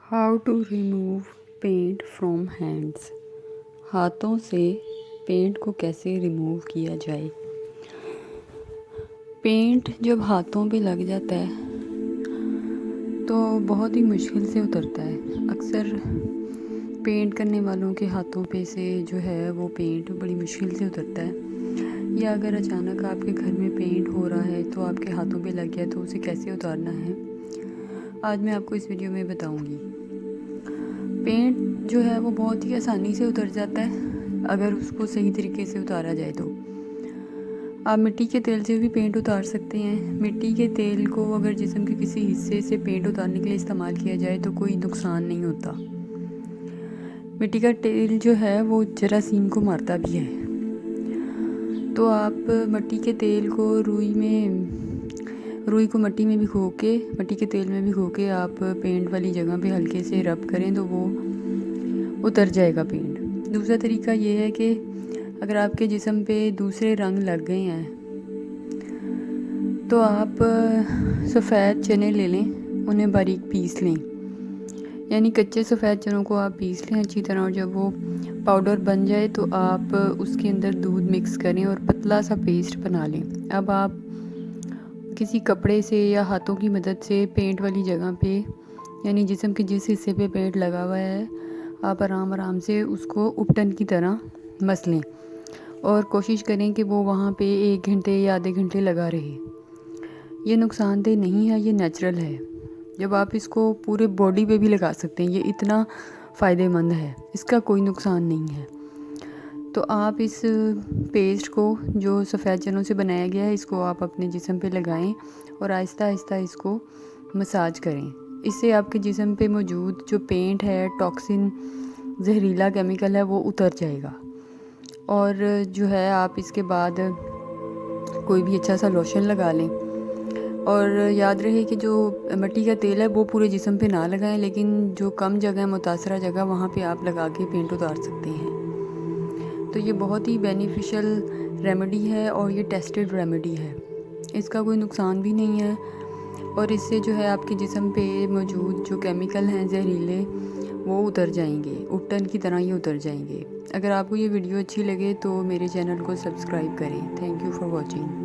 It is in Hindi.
How to remove paint from hands. हाथों से पेंट को कैसे रिमूव किया जाए। पेंट जब हाथों पे लग जाता है तो बहुत ही मुश्किल से उतरता है। अक्सर पेंट करने वालों के हाथों पे से जो है वो पेंट बड़ी मुश्किल से उतरता है, या अगर अचानक आपके घर में पेंट हो रहा है तो आपके हाथों पे लग गया तो उसे कैसे उतारना है, आज मैं आपको इस वीडियो में बताऊंगी। पेंट जो है वो बहुत ही आसानी से उतर जाता है अगर उसको सही तरीके से उतारा जाए तो। आप मिट्टी के तेल से भी पेंट उतार सकते हैं। मिट्टी के तेल को अगर जिस्म के किसी हिस्से से पेंट उतारने के लिए इस्तेमाल किया जाए तो कोई नुकसान नहीं होता। मिट्टी का तेल जो है वो जरासीम को मारता भी है। तो आप मिट्टी के तेल को रुई को मिट्टी में भिगो के, मिट्टी के तेल में भिगो के आप पेंट वाली जगह पे हल्के से रब करें तो वो उतर जाएगा पेंट। दूसरा तरीका ये है कि अगर आपके जिस्म पे दूसरे रंग लग गए हैं तो आप सफ़ेद चने ले लें, उन्हें बारीक पीस लें, यानी कच्चे सफ़ेद चनों को आप पीस लें अच्छी तरह, और जब वो पाउडर बन जाए तो आप उसके अंदर दूध मिक्स करें और पतला सा पेस्ट बना लें। अब आप किसी कपड़े से या हाथों की मदद से पेंट वाली जगह पे, यानी जिस्म के जिस हिस्से पे पेंट लगा हुआ है, आप आराम से उसको उपटन की तरह मस लें और कोशिश करें कि वो वहाँ पे 1 घंटे या आधे घंटे लगा रहे। ये नुकसानदेह नहीं है, ये नेचुरल है। जब आप इसको पूरे बॉडी पे भी लगा सकते हैं, ये इतना फ़ायदेमंद है, इसका कोई नुकसान नहीं है। तो आप इस पेस्ट को जो सफ़ेद चनों से बनाया गया है, इसको आप अपने जिस्म पे लगाएं और आहिस्ता आहिस्ता इसको मसाज करें। इससे आपके जिस्म पे मौजूद जो पेंट है, टॉक्सिन, जहरीला केमिकल है, वो उतर जाएगा। और जो है आप इसके बाद कोई भी अच्छा सा लोशन लगा लें। और याद रहे कि जो मिट्टी का तेल है वो पूरे जिस्म पे ना लगाएं, लेकिन जो कम जगह है, मुतासरा जगह, वहाँ पे आप लगा के पेंट उतार सकते हैं। तो ये बहुत ही बेनिफिशियल रेमेडी है और ये टेस्टेड रेमेडी है, इसका कोई नुकसान भी नहीं है। और इससे जो है आपके जिस्म पे मौजूद जो केमिकल हैं जहरीले, वो उतर जाएंगे, उपटन की तरह ही उतर जाएंगे। अगर आपको ये वीडियो अच्छी लगे तो मेरे चैनल को सब्सक्राइब करें। Thank you for watching.